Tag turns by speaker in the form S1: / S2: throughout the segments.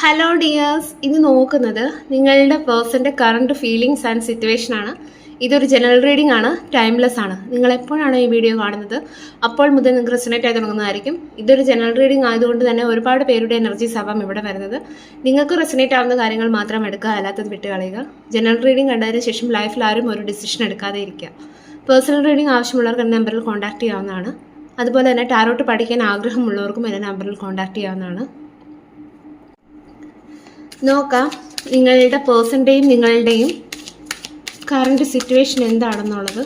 S1: Hello dears, ഇത് നോക്കുന്നത് നിങ്ങളുടെ പേഴ്സൻ്റെ കറണ്ട് ഫീലിങ്സ് ആൻഡ് സിറ്റുവേഷൻ ആണ്. ഇതൊരു ജനറൽ റീഡിംഗ് ആണ്, ടൈംലെസ് ആണ്. നിങ്ങൾ എപ്പോഴാണ് ഈ വീഡിയോ കാണുന്നത് അപ്പോൾ മുതൽ നിങ്ങൾക്ക് റെസൊനേറ്റ് ആയി തുടങ്ങുന്നതായിരിക്കും. ഇതൊരു ജനറൽ റീഡിംഗ് ആയതുകൊണ്ട് തന്നെ ഒരുപാട് പേരുടെ എനർജീസ് ആവാം ഇവിടെ വരുന്നത്. നിങ്ങൾക്ക് റെസൊനേറ്റ് ആവുന്ന കാര്യങ്ങൾ മാത്രം എടുക്കുക, അല്ലാത്തത് വിട്ട് കളയുക. ജനറൽ റീഡിംഗ് കണ്ടതിന് ശേഷം ലൈഫിൽ ആരും ഒരു ഡിസിഷൻ എടുക്കാതെ ഇരിക്കുക. പേഴ്സണൽ റീഡിംഗ് ആവശ്യമുള്ളവർക്ക് എൻ്റെ നമ്പറിൽ കോൺടാക്ട് ചെയ്യാവുന്നതാണ്. അതുപോലെ തന്നെ ടാരോട്ട് പഠിക്കാൻ ആഗ്രഹമുള്ളവർക്കും എൻ്റെ നമ്പറിൽ കോൺടാക്ട് ചെയ്യാവുന്നതാണ്. നോക്കാം നിങ്ങളുടെ പേഴ്സൻ്റെയും നിങ്ങളുടെയും കറണ്ട് സിറ്റുവേഷൻ എന്താണെന്നുള്ളത്.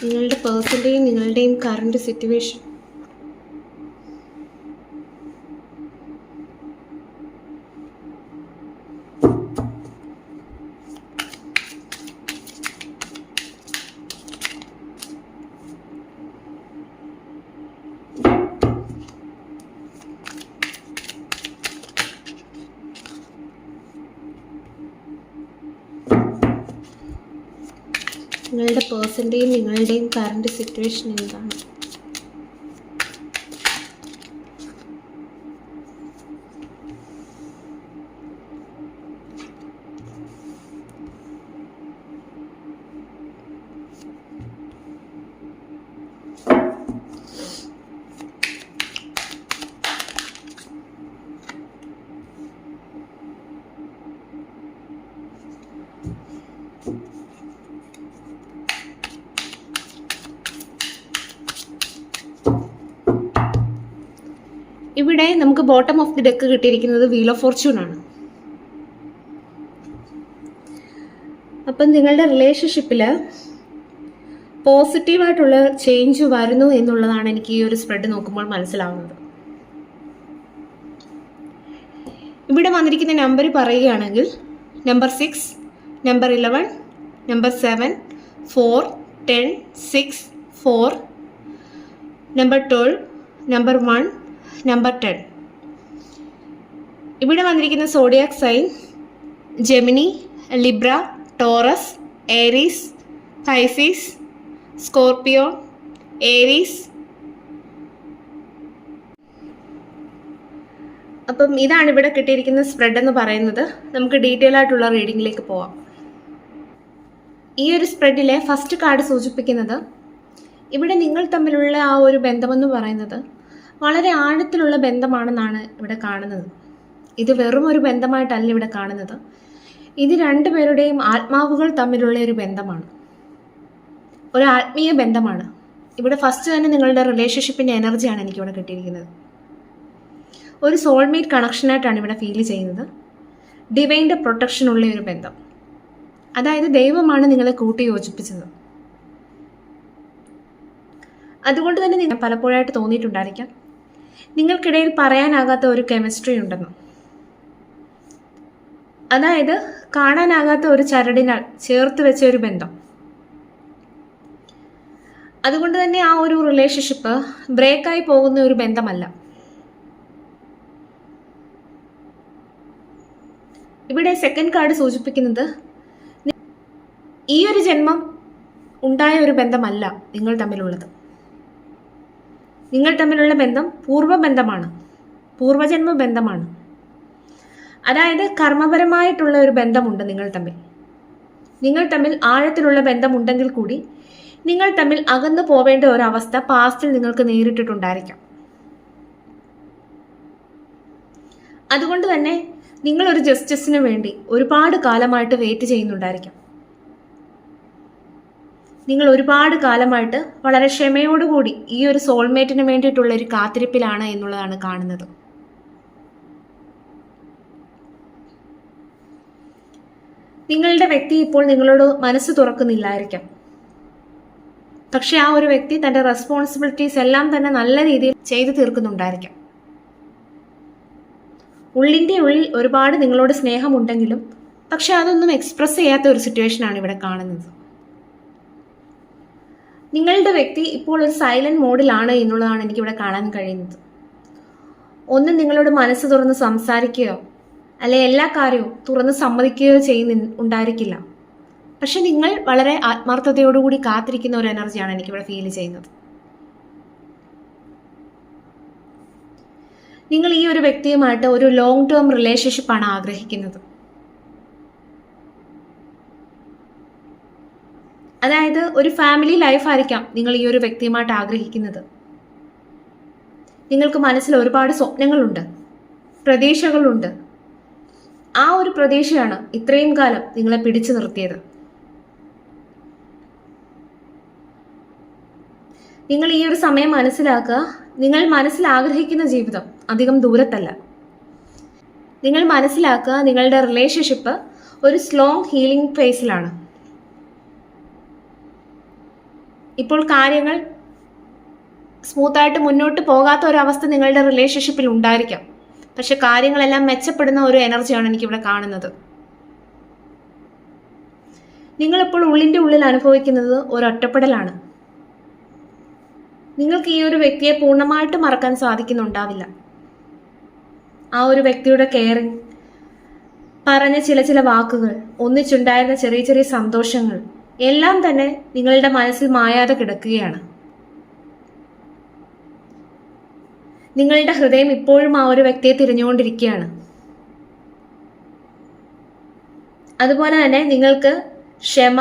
S1: നിങ്ങളുടെ പേഴ്സൻ്റെയും നിങ്ങളുടെയും കറണ്ട് സിറ്റുവേഷൻ. നിങ്ങളുടെ പേഴ്സൻ്റെയും നിങ്ങളുടെയും കറണ്ട് സിറ്റുവേഷൻ എന്താണ്? ഇവിടെ നമുക്ക് ബോട്ടം ഓഫ് ദി ഡെക്ക് കിട്ടിയിരിക്കുന്നത് വീൽ ഓഫ് ഫോർച്യൂൺ ആണ്. അപ്പം നിങ്ങളുടെ റിലേഷൻഷിപ്പിൽ പോസിറ്റീവായിട്ടുള്ള ചേഞ്ച് വരുന്നു എന്നുള്ളതാണ് എനിക്ക് ഈ ഒരു സ്പ്രെഡ് നോക്കുമ്പോൾ മനസ്സിലാവുന്നത്. ഇവിടെ വന്നിരിക്കുന്ന നമ്പർ പറയുകയാണെങ്കിൽ number 6, number 11, number 7, 4, 10, 6, 4, number 12, number 1, number 10. ഇവിടെ വന്നിരിക്കുന്ന zodiac sign Gemini, Libra, Taurus, Aries, Pisces, Scorpio, Aries. അപ്പം ഇതാണ് ഇവിടെ കിട്ടിയിരിക്കുന്ന സ്പ്രെഡ് എന്ന് പറയുന്നത്. നമുക്ക് ഡീറ്റെയിൽ ആയിട്ടുള്ള റീഡിങ്ങിലേക്ക് പോവാം. ഈ ഒരു സ്പ്രെഡിലെ ഫസ്റ്റ് കാർഡ് സൂചിപ്പിക്കുന്നത് ഇവിടെ നിങ്ങൾ തമ്മിലുള്ള ആ ഒരു ബന്ധമെന്ന് പറയുന്നത് വളരെ ആഴത്തിലുള്ള ബന്ധമാണെന്നാണ് ഇവിടെ കാണുന്നത്. ഇത് വെറും ഒരു ബന്ധമായിട്ടല്ല ഇവിടെ കാണുന്നത്. ഇത് രണ്ടുപേരുടെയും ആത്മാവുകൾ തമ്മിലുള്ള ഒരു ബന്ധമാണ്, ഒരു ആത്മീയ ബന്ധമാണ്. ഇവിടെ ഫസ്റ്റ് തന്നെ നിങ്ങളുടെ റിലേഷൻഷിപ്പിൻ്റെ എനർജിയാണ് എനിക്കിവിടെ കിട്ടിയിരിക്കുന്നത്. ഒരു സോൾമേറ്റ് കണക്ഷനായിട്ടാണ് ഇവിടെ ഫീൽ ചെയ്യുന്നത്. ഡിവൈൻ്റെ പ്രൊട്ടക്ഷനുള്ള ഒരു ബന്ധം, അതായത് ദൈവമാണ് നിങ്ങളെ കൂട്ടി യോജിപ്പിച്ചത്. അതുകൊണ്ട് തന്നെ നിങ്ങൾ പലപ്പോഴായിട്ട് തോന്നിയിട്ടുണ്ടായിരിക്കാം നിങ്ങൾക്കിടയിൽ പറയാനാകാത്ത ഒരു കെമിസ്ട്രി ഉണ്ടെന്ന്. അതായത് കാണാനാകാത്ത ഒരു ചരടിനാൽ ചേർത്ത് വെച്ച ഒരു ബന്ധം. അതുകൊണ്ട് തന്നെ ആ ഒരു റിലേഷൻഷിപ്പ് ബ്രേക്കായി പോകുന്ന ഒരു ബന്ധമല്ല. ഇവിടെ സെക്കൻഡ് കാർഡ് സൂചിപ്പിക്കുന്നത് ഈ ഒരു ജന്മം ഉണ്ടായ ഒരു ബന്ധമല്ല നിങ്ങൾ തമ്മിലുള്ളത്. നിങ്ങൾ തമ്മിലുള്ള ബന്ധം പൂർവ്വബന്ധമാണ്, പൂർവ്വജന്മ ബന്ധമാണ്. അതായത് കർമ്മപരമായിട്ടുള്ള ഒരു ബന്ധമുണ്ട് നിങ്ങൾ തമ്മിൽ. നിങ്ങൾ തമ്മിൽ ആഴത്തിലുള്ള ബന്ധമുണ്ടെങ്കിൽ കൂടി നിങ്ങൾ തമ്മിൽ അകന്നു പോവേണ്ട ഒരവസ്ഥ പാസ്റ്റിൽ നിങ്ങൾക്ക് നേരിട്ടിട്ടുണ്ടായിരിക്കാം. അതുകൊണ്ട് തന്നെ നിങ്ങളൊരു ജസ്റ്റിസിന് വേണ്ടി ഒരുപാട് കാലമായിട്ട് വെയിറ്റ് ചെയ്യുന്നുണ്ടായിരിക്കാം. നിങ്ങൾ ഒരുപാട് കാലമായിട്ട് വളരെ ക്ഷമയോടുകൂടി ഈ ഒരു സോൾമേറ്റിന് വേണ്ടിയിട്ടുള്ള ഒരു കാത്തിരിപ്പിലാണ് എന്നുള്ളതാണ് കാണുന്നത്. നിങ്ങളുടെ വ്യക്തി ഇപ്പോൾ നിങ്ങളോട് മനസ്സ് തുറക്കുന്നില്ലായിരിക്കാം. പക്ഷെ ആ ഒരു വ്യക്തി തൻ്റെ റെസ്പോൺസിബിലിറ്റീസ് എല്ലാം തന്നെ നല്ല രീതിയിൽ ചെയ്തു തീർക്കുന്നുണ്ടായിരിക്കാം. ഉള്ളിൻ്റെ ഉള്ളിൽ ഒരുപാട് നിങ്ങളോട് സ്നേഹമുണ്ടെങ്കിലും പക്ഷെ അതൊന്നും എക്സ്പ്രസ് ചെയ്യാത്ത ഒരു സിറ്റുവേഷനാണ് ഇവിടെ കാണുന്നത്. നിങ്ങളുടെ വ്യക്തി ഇപ്പോൾ ഒരു സൈലന്റ് മോഡിലാണ് എന്നുള്ളതാണ് എനിക്കിവിടെ കാണാൻ കഴിയുന്നത്. ഒന്നും നിങ്ങളോട് മനസ്സ് തുറന്ന് സംസാരിക്കുകയോ അല്ലെ എല്ലാ കാര്യവും തുറന്ന് സമ്മതിക്കുകയോ ഉണ്ടായിരിക്കില്ല. പക്ഷെ നിങ്ങൾ വളരെ ആത്മാർത്ഥതയോടുകൂടി കാത്തിരിക്കുന്ന ഒരു എനർജിയാണ് എനിക്കിവിടെ ഫീൽ ചെയ്യുന്നത്. നിങ്ങൾ ഈ ഒരു വ്യക്തിയുമായിട്ട് ഒരു ലോങ് ടേം റിലേഷൻഷിപ്പാണ് ആഗ്രഹിക്കുന്നത്. അതായത് ഒരു ഫാമിലി ലൈഫായിരിക്കാം നിങ്ങൾ ഈ ഒരു വ്യക്തിയുമായിട്ട് ആഗ്രഹിക്കുന്നത്. നിങ്ങൾക്ക് മനസ്സിൽ ഒരുപാട് സ്വപ്നങ്ങളുണ്ട്, പ്രതീക്ഷകളുണ്ട്. ആ ഒരു പ്രതീക്ഷയാണ് ഇത്രയും കാലം നിങ്ങളെ പിടിച്ചു നിർത്തിയത്. നിങ്ങൾ ഈ ഒരു സമയം മനസ്സിലാക്കുക, നിങ്ങൾ മനസ്സിൽ ആഗ്രഹിക്കുന്ന ജീവിതം അധികം ദൂരത്തല്ല. നിങ്ങൾ മനസ്സിലാക്കുക, നിങ്ങളുടെ റിലേഷൻഷിപ്പ് ഒരു സ്ലോ ഹീലിംഗ് ഫേസിലാണ്. ഇപ്പോൾ കാര്യങ്ങൾ സ്മൂത്തായിട്ട് മുന്നോട്ട് പോകാത്ത ഒരവസ്ഥ നിങ്ങളുടെ റിലേഷൻഷിപ്പിൽ ഉണ്ടായിരിക്കാം. പക്ഷെ കാര്യങ്ങളെല്ലാം മെച്ചപ്പെടുന്ന ഒരു എനർജിയാണ് എനിക്കിവിടെ കാണുന്നത്. നിങ്ങളിപ്പോൾ ഉള്ളിൻ്റെ ഉള്ളിൽ അനുഭവിക്കുന്നത് ഒരൊറ്റപ്പെടലാണ്. നിങ്ങൾക്ക് ഈ ഒരു വ്യക്തിയെ പൂർണ്ണമായിട്ട് മറക്കാൻ സാധിക്കുന്നുണ്ടാവില്ല. ആ ഒരു വ്യക്തിയുടെ കെയറിങ്, പറഞ്ഞ ചില വാക്കുകൾ, ഒന്നിച്ചുണ്ടായിരുന്ന ചെറിയ ചെറിയ സന്തോഷങ്ങൾ എല്ലാം തന്നെ നിങ്ങളുടെ മനസ്സിൽ മായാതെ കിടക്കുകയാണ്. നിങ്ങളുടെ ഹൃദയം ഇപ്പോഴും ആ ഒരു വ്യക്തിയെ തിരഞ്ഞുകൊണ്ടിരിക്കുകയാണ്. അതുപോലെ തന്നെ നിങ്ങൾക്ക് ക്ഷമ,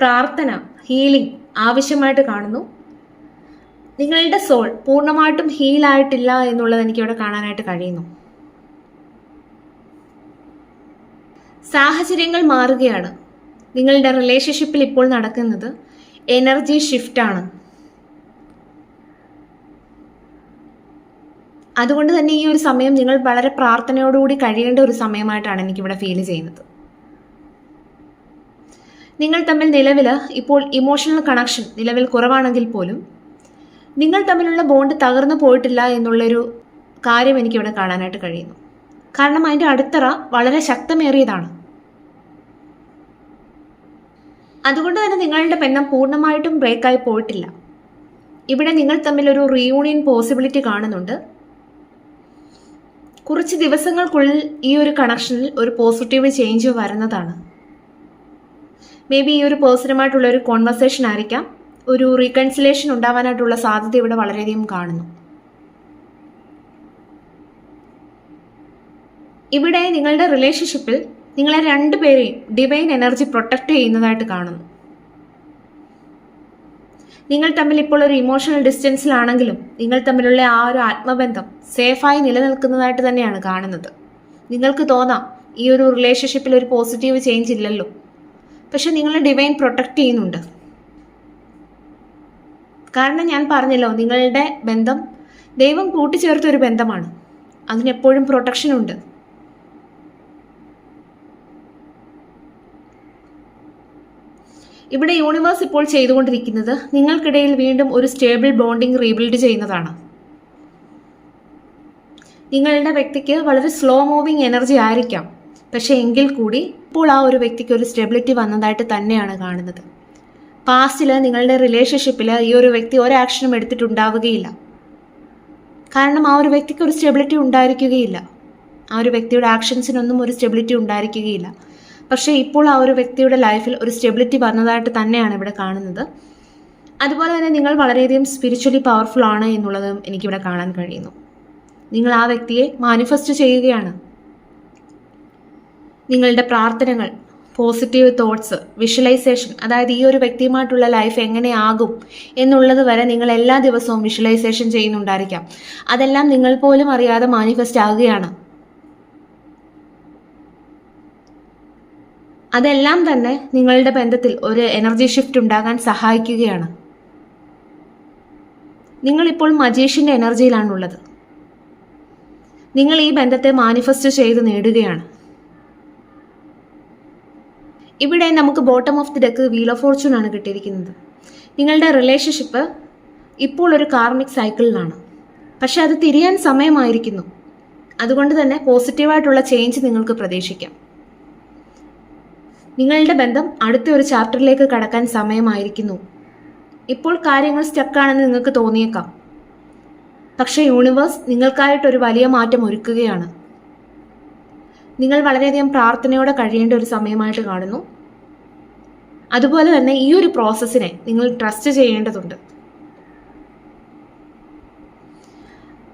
S1: പ്രാർത്ഥന, ഹീലിംഗ് ആവശ്യമായിട്ട് കാണുന്നു. നിങ്ങളുടെ സോൾ പൂർണ്ണമായിട്ടും ഹീലായിട്ടില്ല എന്നുള്ളത് എനിക്കിവിടെ കാണാനായിട്ട് കഴിയുന്നു. സാഹചര്യങ്ങൾ മാറുകയാണ്. നിങ്ങളുടെ റിലേഷൻഷിപ്പിൽ ഇപ്പോൾ നടക്കുന്നത് എനർജി ഷിഫ്റ്റാണ്. അതുകൊണ്ട് തന്നെ ഈ ഒരു സമയം നിങ്ങൾ വളരെ പ്രാർത്ഥനയോടുകൂടി കഴിയേണ്ട ഒരു സമയമായിട്ടാണ് എനിക്കിവിടെ ഫീൽ ചെയ്യുന്നത്. നിങ്ങൾ തമ്മിൽ നിലവിൽ ഇപ്പോൾ ഇമോഷണൽ കണക്ഷൻ നിലവിൽ കുറവാണെങ്കിൽ പോലും നിങ്ങൾ തമ്മിലുള്ള ബോണ്ട് തകർന്നു പോയിട്ടില്ല എന്നുള്ളൊരു കാര്യം എനിക്കിവിടെ കാണാനായിട്ട് കഴിയുന്നു. കാരണം അതിൻ്റെ അടിത്തറ വളരെ ശക്തമേറിയതാണ്. അതുകൊണ്ട് തന്നെ നിങ്ങളുടെ ബന്ധം പൂർണ്ണമായിട്ടും ബ്രേക്കായി പോയിട്ടില്ല. ഇവിടെ നിങ്ങൾ തമ്മിലൊരു റീയൂണിയൻ പോസിബിലിറ്റി കാണുന്നുണ്ട്. കുറച്ച് ദിവസങ്ങൾക്കുള്ളിൽ ഈ ഒരു കണക്ഷനിൽ ഒരു പോസിറ്റീവ് ചേഞ്ച് വരുന്നതാണ്. മേ ബി ഈ ഒരു പേഴ്സണുമായിട്ടുള്ള ഒരു കോൺവെർസേഷൻ ആയിരിക്കാം. ഒരു റീകൺസിലേഷൻ ഉണ്ടാവാനായിട്ടുള്ള സാധ്യത ഇവിടെ വളരെയധികം കാണുന്നു. ഇവിടെ നിങ്ങളുടെ റിലേഷൻഷിപ്പിൽ നിങ്ങളെ രണ്ടുപേരെയും ഡിവൈൻ എനർജി പ്രൊട്ടക്റ്റ് ചെയ്യുന്നതായിട്ട് കാണുന്നു. നിങ്ങൾ തമ്മിൽ ഇപ്പോൾ ഒരു ഇമോഷണൽ ഡിസ്റ്റൻസിലാണെങ്കിലും നിങ്ങൾ തമ്മിലുള്ള ആ ഒരു ആത്മബന്ധം സേഫായി നിലനിൽക്കുന്നതായിട്ട് തന്നെയാണ് കാണുന്നത്. നിങ്ങൾക്ക് തോന്നാം ഈ ഒരു റിലേഷൻഷിപ്പിൽ ഒരു പോസിറ്റീവ് ചേഞ്ച് ഇല്ലല്ലോ, പക്ഷെ നിങ്ങളെ ഡിവൈൻ പ്രൊട്ടക്റ്റ് ചെയ്യുന്നുണ്ട്. കാരണം ഞാൻ പറഞ്ഞല്ലോ, നിങ്ങളുടെ ബന്ധം ദൈവം കൂട്ടിച്ചേർത്ത ഒരു ബന്ധമാണ്. അതിനെപ്പോഴും പ്രൊട്ടക്ഷൻ ഉണ്ട്. ഇവിടെ യൂണിവേഴ്സ് ഇപ്പോൾ ചെയ്തുകൊണ്ടിരിക്കുന്നത് നിങ്ങൾക്കിടയിൽ വീണ്ടും ഒരു സ്റ്റേബിൾ ബോണ്ടിങ് റീബിൽഡ് ചെയ്യുന്നതാണ്. നിങ്ങളുടെ വ്യക്തിക്ക് വളരെ സ്ലോ മൂവിങ് എനർജി ആയിരിക്കാം, പക്ഷെ എങ്കിൽ കൂടി ഇപ്പോൾ ആ ഒരു വ്യക്തിക്ക് ഒരു സ്റ്റെബിലിറ്റി വന്നതായിട്ട് തന്നെയാണ് കാണുന്നത്. പാസ്റ്റിൽ നിങ്ങളുടെ റിലേഷൻഷിപ്പിൽ ഈ ഒരു വ്യക്തി ഒരാക്ഷനും എടുത്തിട്ടുണ്ടാവുകയില്ല. കാരണം ആ ഒരു വ്യക്തിക്ക് ഒരു സ്റ്റെബിലിറ്റി ഉണ്ടായിരിക്കുകയില്ല. ആ ഒരു വ്യക്തിയുടെ ആക്ഷൻസിനൊന്നും ഒരു സ്റ്റെബിലിറ്റി ഉണ്ടായിരിക്കുകയില്ല. പക്ഷേ ഇപ്പോൾ ആ ഒരു വ്യക്തിയുടെ ലൈഫിൽ ഒരു സ്റ്റെബിലിറ്റി വന്നതായിട്ട് തന്നെയാണ് ഇവിടെ കാണുന്നത്. അതുപോലെ തന്നെ നിങ്ങൾ വളരെയധികം സ്പിരിച്വലി പവർഫുൾ ആണ് എന്നുള്ളതും എനിക്കിവിടെ കാണാൻ കഴിയുന്നു. നിങ്ങൾ ആ വ്യക്തിയെ മാനിഫെസ്റ്റ് ചെയ്യുകയാണ്. നിങ്ങളുടെ പ്രാർത്ഥനകൾ, പോസിറ്റീവ് തോട്ട്സ്, വിഷ്വലൈസേഷൻ, അതായത് ഈ ഒരു വ്യക്തിയുമായിട്ടുള്ള ലൈഫ് എങ്ങനെയാകും എന്നുള്ളത് വരെ നിങ്ങൾ എല്ലാ ദിവസവും വിഷ്വലൈസേഷൻ ചെയ്യുന്നുണ്ടായിരിക്കാം. അതെല്ലാം നിങ്ങൾ പോലും അറിയാതെ മാനിഫെസ്റ്റ് ആകുകയാണ്. അതെല്ലാം തന്നെ നിങ്ങളുടെ ബന്ധത്തിൽ ഒരു എനർജി ഷിഫ്റ്റ് ഉണ്ടാകാൻ സഹായിക്കുകയാണ്. നിങ്ങളിപ്പോൾ മജീഷ്യൻ്റെ എനർജിയിലാണുള്ളത്. നിങ്ങൾ ഈ ബന്ധത്തെ മാനിഫെസ്റ്റ് ചെയ്ത് നേടുകയാണ്. ഇവിടെ നമുക്ക് bottom of the deck wheel of Fortune ആണ് കിട്ടിയിരിക്കുന്നത്. നിങ്ങളുടെ റിലേഷൻഷിപ്പ് ഇപ്പോൾ ഒരു കാർമിക് സൈക്കിളിലാണ്, പക്ഷെ അത് തിരിയാൻ സമയമായിരിക്കുന്നു. അതുകൊണ്ട് തന്നെ പോസിറ്റീവായിട്ടുള്ള ചേഞ്ച് നിങ്ങൾക്ക് പ്രതീക്ഷിക്കാം. നിങ്ങളുടെ ബന്ധം അടുത്ത ഒരു ചാപ്റ്ററിലേക്ക് കടക്കാൻ സമയമായിരിക്കുന്നു. ഇപ്പോൾ കാര്യങ്ങൾ സ്റ്റക്കാണെന്ന് നിങ്ങൾക്ക് തോന്നിയേക്കാം. പക്ഷേ യൂണിവേഴ്സ് നിങ്ങൾക്കായിട്ടൊരു വലിയ മാറ്റം ഒരുക്കുകയാണ്. നിങ്ങൾ വളരെയധികം പ്രാർത്ഥനയോടെ കഴിയേണ്ട ഒരു സമയമായിട്ട് കാണുന്നു. അതുപോലെ തന്നെ ഈ ഒരു പ്രോസസ്സിനെ നിങ്ങൾ ട്രസ്റ്റ് ചെയ്യേണ്ടതുണ്ട്.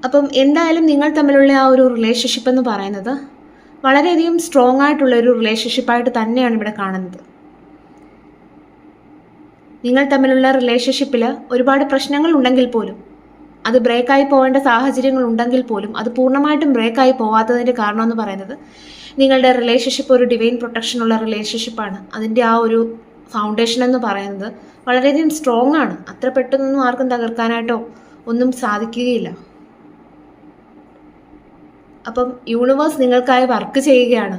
S1: അപ്പം എന്തായാലും നിങ്ങൾ തമ്മിലുള്ള ആ ഒരു റിലേഷൻഷിപ്പ് എന്ന് പറയുന്നത് വളരെയധികം സ്ട്രോങ് ആയിട്ടുള്ള ഒരു റിലേഷൻഷിപ്പായിട്ട് തന്നെയാണ് ഇവിടെ കാണുന്നത്. നിങ്ങൾ തമ്മിലുള്ള റിലേഷൻഷിപ്പിൽ ഒരുപാട് പ്രശ്നങ്ങൾ ഉണ്ടെങ്കിൽ പോലും, അത് ബ്രേക്കായി പോകേണ്ട സാഹചര്യങ്ങൾ ഉണ്ടെങ്കിൽ പോലും അത് പൂർണ്ണമായിട്ടും ബ്രേക്കായി പോകാത്തതിൻ്റെ കാരണം എന്ന് പറയുന്നത് നിങ്ങളുടെ റിലേഷൻഷിപ്പ് ഒരു ഡിവൈൻ പ്രൊട്ടക്ഷനുള്ള റിലേഷൻഷിപ്പാണ്. അതിൻ്റെ ആ ഒരു ഫൗണ്ടേഷൻ എന്ന് പറയുന്നത് വളരെയധികം സ്ട്രോങ് ആണ്. അത്ര പെട്ടെന്നൊന്നും ആർക്കും തകർക്കാനായിട്ടോ ഒന്നും സാധിക്കുകയില്ല. അപ്പം യൂണിവേഴ്സ് നിങ്ങൾക്കായി വർക്ക് ചെയ്യുകയാണ്.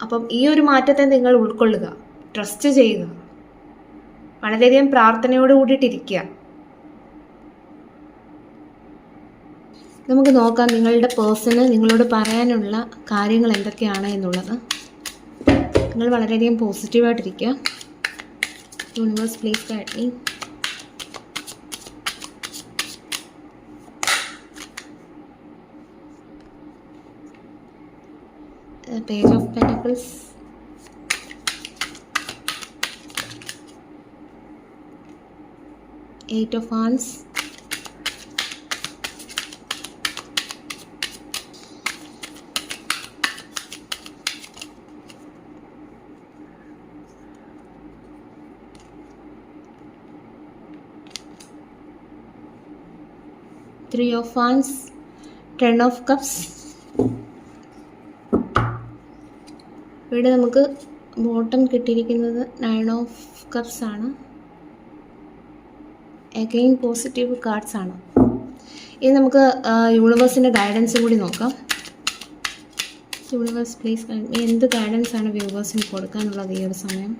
S1: അപ്പം ഈ ഒരു മാറ്റത്തെ നിങ്ങൾ ഉൾക്കൊള്ളുക, ട്രസ്റ്റ് ചെയ്യുക, വളരെയധികം പ്രാർത്ഥനയോട് കൂടിയിട്ടിരിക്കുക. നമുക്ക് നോക്കാം നിങ്ങളുടെ പേഴ്സണ് നിങ്ങളോട് പറയാനുള്ള കാര്യങ്ങൾ എന്തൊക്കെയാണ് എന്നുള്ളത്. നിങ്ങൾ വളരെയധികം പോസിറ്റീവായിട്ടിരിക്കുക. Universe please guide me. Page of Pentacles, Eight of Wands, Three of Wands, Ten of Cups. ഇവിടെ നമുക്ക് ബോട്ടം കിട്ടിയിരിക്കുന്നത് 9 ഓഫ് കപ്സ് ആണ്. അഗെയിൻ പോസിറ്റീവ് കാർഡ്സ് ആണ്. ഇനി നമുക്ക് യൂണിവേഴ്സിൻ്റെ ഗൈഡൻസ് കൂടി നോക്കാം. യൂണിവേഴ്സ് പ്ലീസ് എന്ത് ഗൈഡൻസ് ആണ് വ്യൂവേഴ്സിന് കൊടുക്കാനുള്ളത് ഈ ഒരു സമയം?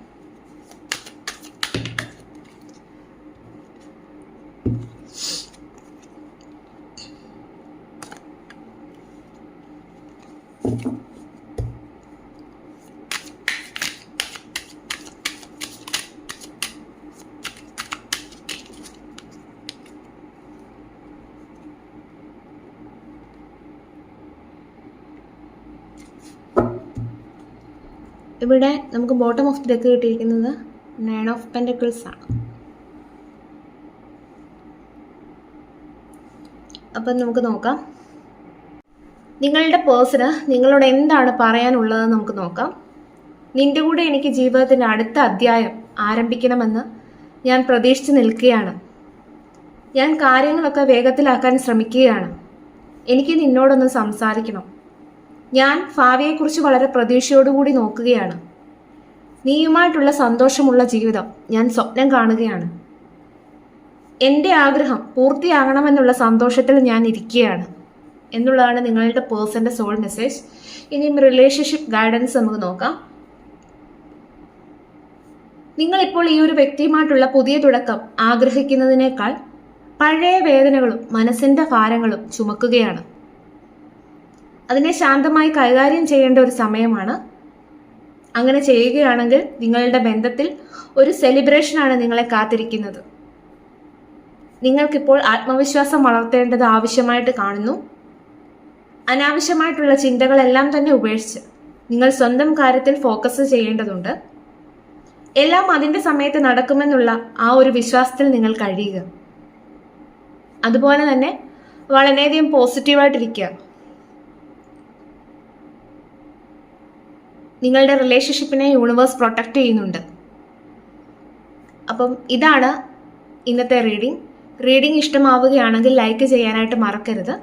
S1: ഇവിടെ നമുക്ക് ബോട്ടം ഓഫ് ദി ഡെക്ക് കിട്ടിയിരിക്കുന്നത് 9 ഓഫ് പെൻറ്റക്കിൾസ് ആണ്. അപ്പം നമുക്ക് നോക്കാം നിങ്ങളുടെ പേഴ്സണ് നിങ്ങളോട് എന്താണ് പറയാനുള്ളതെന്ന് നമുക്ക് നോക്കാം. നിന്റെ കൂടെ എനിക്ക് ജീവിതത്തിൻ്റെ അടുത്ത അധ്യായം ആരംഭിക്കണമെന്ന് ഞാൻ പ്രതീക്ഷിച്ച് നിൽക്കുകയാണ്. ഞാൻ കാര്യങ്ങളൊക്കെ വേഗത്തിലാക്കാൻ ശ്രമിക്കുകയാണ്. എനിക്ക് നിന്നോടൊന്ന് സംസാരിക്കണം. ഞാൻ ഭാവിയെക്കുറിച്ച് വളരെ പ്രതീക്ഷയോടുകൂടി നോക്കുകയാണ്. നീയുമായിട്ടുള്ള സന്തോഷമുള്ള ജീവിതം ഞാൻ സ്വപ്നം കാണുകയാണ്. എൻ്റെ ആഗ്രഹം പൂർത്തിയാകണമെന്നുള്ള സന്തോഷത്തിൽ ഞാൻ ഇരിക്കുകയാണ് എന്നുള്ളതാണ് നിങ്ങളുടെ പേഴ്സൻ്റെ സോൾ മെസ്സേജ്. ഇനിയും റിലേഷൻഷിപ്പ് ഗൈഡൻസ് നമുക്ക് നോക്കാം. നിങ്ങളിപ്പോൾ ഈ ഒരു വ്യക്തിയുമായിട്ടുള്ള പുതിയ തുടക്കം ആഗ്രഹിക്കുന്നതിനേക്കാൾ പഴയ വേദനകളും മനസ്സിൻ്റെ ഭാരങ്ങളും ചുമക്കുകയാണ്. അതിനെ ശാന്തമായി കൈകാര്യം ചെയ്യേണ്ട ഒരു സമയമാണ്. അങ്ങനെ ചെയ്യുകയാണെങ്കിൽ നിങ്ങളുടെ ബന്ധത്തിൽ ഒരു സെലിബ്രേഷനാണ് നിങ്ങളെ കാത്തിരിക്കുന്നത്. നിങ്ങൾക്കിപ്പോൾ ആത്മവിശ്വാസം വളർത്തേണ്ടത് ആവശ്യമായിട്ട് കാണുന്നു. അനാവശ്യമായിട്ടുള്ള ചിന്തകളെല്ലാം തന്നെ ഉപേക്ഷിച്ച് നിങ്ങൾ സ്വന്തം കാര്യത്തിൽ ഫോക്കസ് ചെയ്യേണ്ടതുണ്ട്. എല്ലാം അതിൻ്റെ സമയത്ത് നടക്കുമെന്നുള്ള ആ ഒരു വിശ്വാസത്തിൽ നിങ്ങൾ കഴിയുക. അതുപോലെ തന്നെ വളരെയധികം പോസിറ്റീവായിട്ടിരിക്കുക. നിങ്ങളുടെ റിലേഷൻഷിപ്പിനെ യൂണിവേഴ്സ് പ്രൊട്ടക്റ്റ് ചെയ്യുന്നുണ്ട്. അപ്പം ഇതാണ് ഇന്നത്തെ റീഡിംഗ്. ഇഷ്ടമാവുകയാണെങ്കിൽ ലൈക്ക് ചെയ്യാനായിട്ട് മറക്കരുത്.